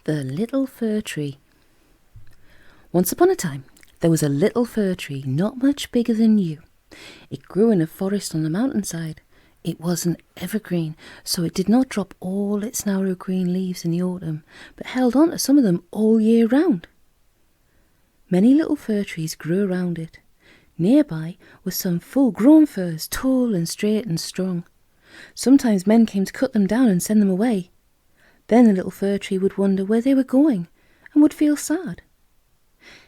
The Little Fir Tree. Once upon a time, there was a little fir tree not much bigger than you. It grew in a forest on the mountainside. It was an evergreen, so it did not drop all its narrow green leaves in the autumn, but held on to some of them all year round. Many little fir trees grew around it. Nearby were some full-grown firs, tall and straight and strong. Sometimes men came to cut them down and send them away. Then the little fir tree would wonder where they were going and would feel sad.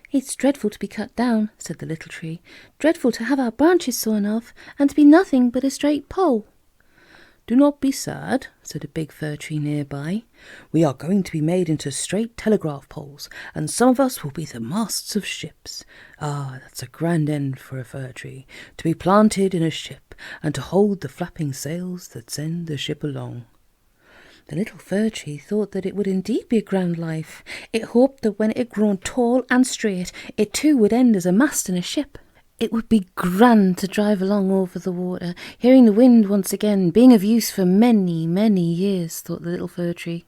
"It's dreadful to be cut down," said the little tree. "Dreadful to have our branches sawn off and to be nothing but a straight pole." "Do not be sad," said a big fir tree nearby. "We are going to be made into straight telegraph poles, and some of us will be the masts of ships. Ah, that's a grand end for a fir tree, to be planted in a ship and to hold the flapping sails that send the ship along." The little fir tree thought that it would indeed be a grand life. It hoped that when it had grown tall and straight, it too would end as a mast in a ship. It would be grand to drive along over the water, hearing the wind once again, being of use for many, many years, thought the little fir tree.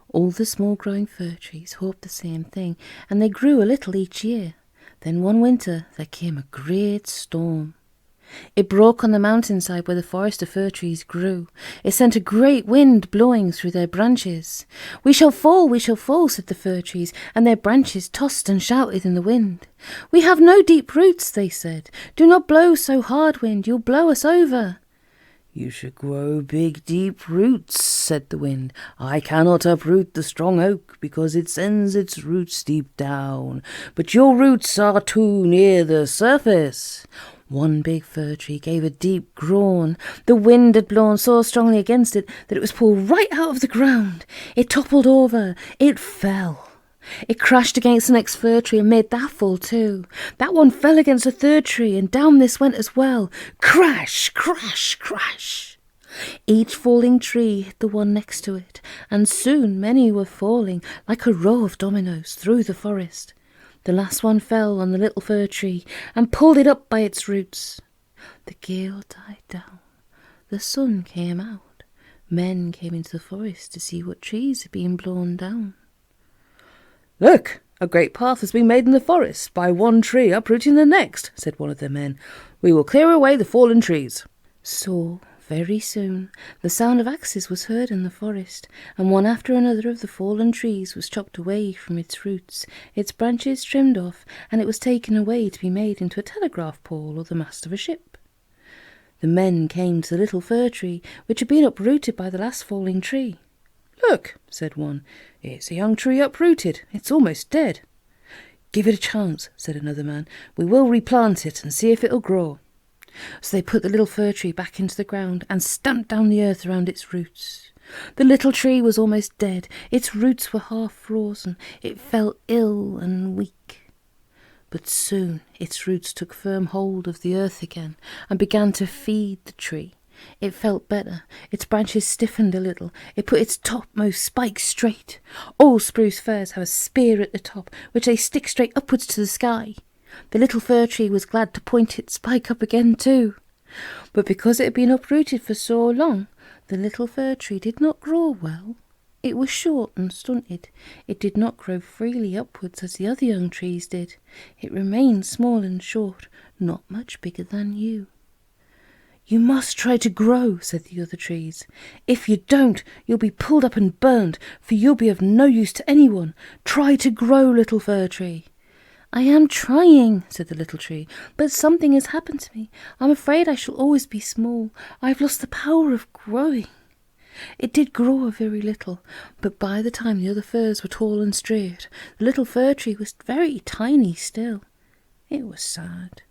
All the small growing fir trees hoped the same thing, and they grew a little each year. Then one winter there came a great storm. It broke on the mountainside where the forest of fir trees grew. It sent a great wind blowing through their branches. We shall fall, said the fir trees, and their branches tossed and shouted in the wind. "We have no deep roots," they said. "Do not blow so hard, wind, you'll blow us over." "You should grow big, deep roots," said the wind. "I cannot uproot the strong oak because it sends its roots deep down, but your roots are too near the surface." One big fir tree gave a deep groan. The wind had blown so strongly against it that it was pulled right out of the ground. It toppled over. It fell. It crashed against the next fir tree and made that fall too. That one fell against a third tree, and down this went as well. Crash, crash, crash. Each falling tree hit the one next to it, and soon many were falling like a row of dominoes through the forest. The last one fell on the little fir tree and pulled it up by its roots. The gale died down. The sun came out. Men came into the forest to see what trees had been blown down. "Look, a great path has been made in the forest by one tree uprooting the next," said one of the men. "We will clear away the fallen trees." So, very soon, the sound of axes was heard in the forest, and one after another of the fallen trees was chopped away from its roots, its branches trimmed off, and it was taken away to be made into a telegraph pole or the mast of a ship. The men came to the little fir tree, which had been uprooted by the last falling tree. "Look," said one, "it's a young tree uprooted. It's almost dead." "Give it a chance," said another man. "We will replant it and see if it'll grow." So they put the little fir tree back into the ground and stamped down the earth around its roots. The little tree was almost dead. Its roots were half frozen. It felt ill and weak. But soon its roots took firm hold of the earth again and began to feed the tree. It felt better. Its branches stiffened a little. It put its topmost spikes straight. All spruce firs have a spear at the top, which they stick straight upwards to the sky. The little fir tree was glad to point its spike up again too. But because it had been uprooted for so long, the little fir tree did not grow well. It was short and stunted. It did not grow freely upwards as the other young trees did. It remained small and short, not much bigger than you. "You must try to grow," said the other trees. "If you don't, you'll be pulled up and burned, for you'll be of no use to anyone. Try to grow, little fir tree." "I am trying," said the little tree, "but something has happened to me. I'm afraid I shall always be small. I've lost the power of growing." It did grow a very little, but by the time the other firs were tall and straight, the little fir tree was very tiny still. It was sad.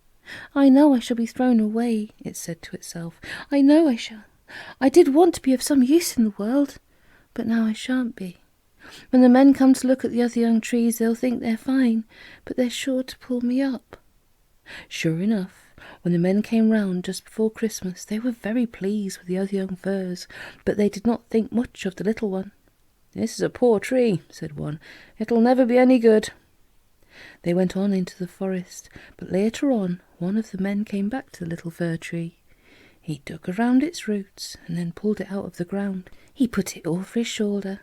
"I know I shall be thrown away," it said to itself. "I know I shall. I did want to be of some use in the world, but now I shan't be. When the men come to look at the other young trees, they'll think they're fine, but they're sure to pull me up." Sure enough, when the men came round just before Christmas, they were very pleased with the other young firs, but they did not think much of the little one. "This is a poor tree," said one. "It'll never be any good." They went on into the forest, but later on one of the men came back to the little fir tree. He dug around its roots and then pulled it out of the ground. He put it over his shoulder.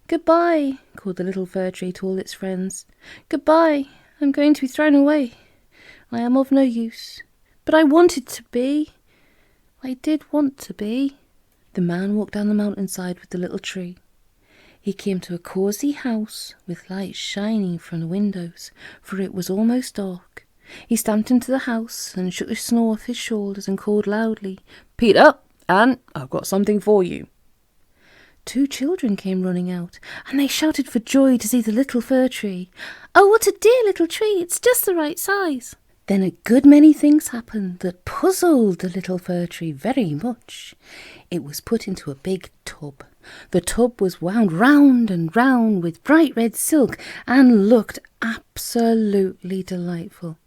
"Goodbye," called the little fir tree to all its friends. "Goodbye. I'm going to be thrown away. I am of no use. But I wanted to be. I did want to be." The man walked down the mountainside with the little tree. He came to a cosy house with lights shining from the windows, for it was almost dark. He stamped into the house and shook the snow off his shoulders and called loudly, "Peter, Anne, I've got something for you." 2 children came running out, and they shouted for joy to see the little fir tree. "Oh, what a dear little tree! It's just the right size." Then a good many things happened that puzzled the little fir tree very much. It was put into a big tub. The tub was wound round and round with bright red silk and looked absolutely delightful.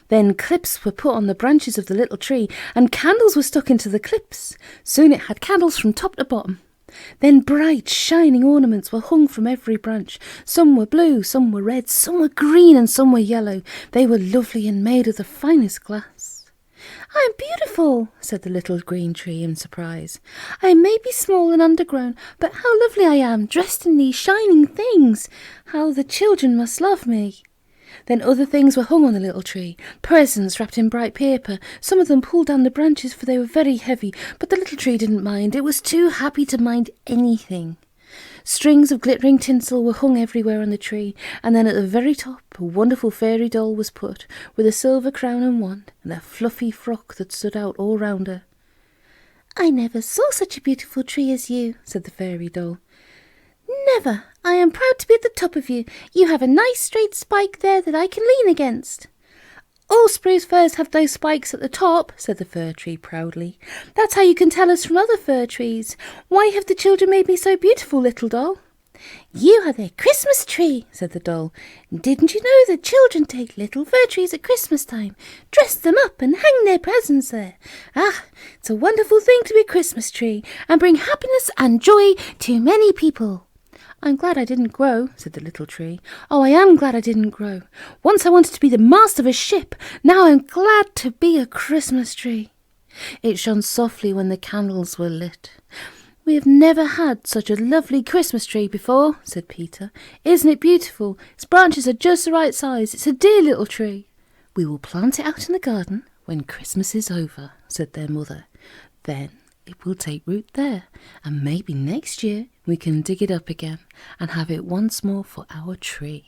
Then clips were put on the branches of the little tree, and candles were stuck into the clips. Soon it had candles from top to bottom. Then bright, shining ornaments were hung from every branch. Some were blue, some were red, some were green, and some were yellow. They were lovely and made of the finest glass. "I am beautiful," said the little green tree in surprise. "I may be small and undergrown, but how lovely I am, dressed in these shining things. How the children must love me." Then other things were hung on the little tree, presents wrapped in bright paper. Some of them pulled down the branches, for they were very heavy, but the little tree didn't mind. It was too happy to mind anything. Strings of glittering tinsel were hung everywhere on the tree, and then at the very top a wonderful fairy doll was put, with a silver crown and wand, and a fluffy frock that stood out all round her. "I never saw such a beautiful tree as you," said the fairy doll. "Never. I am proud to be at the top of you. You have a nice straight spike there that I can lean against." "All spruce firs have those spikes at the top," said the fir tree proudly. "That's how you can tell us from other fir trees. Why have the children made me so beautiful, little doll?" "You are their Christmas tree," said the doll. "Didn't you know that children take little fir trees at Christmas time, dress them up and hang their presents there? Ah, it's a wonderful thing to be a Christmas tree and bring happiness and joy to many people." "I'm glad I didn't grow," said the little tree. "Oh, I am glad I didn't grow. Once I wanted to be the master of a ship. Now I'm glad to be a Christmas tree." It shone softly when the candles were lit. "We have never had such a lovely Christmas tree before," said Peter. "Isn't it beautiful? Its branches are just the right size. It's a dear little tree." "We will plant it out in the garden when Christmas is over," said their mother. "Then it will take root there, and maybe next year we can dig it up again and have it once more for our tree."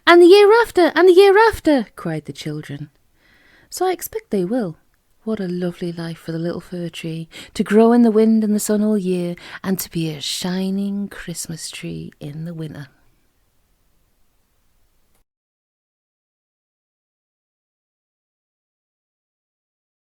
"And the year after, and the year after," cried the children. "So I expect they will. What a lovely life for the little fir tree, to grow in the wind and the sun all year, and to be a shining Christmas tree in the winter."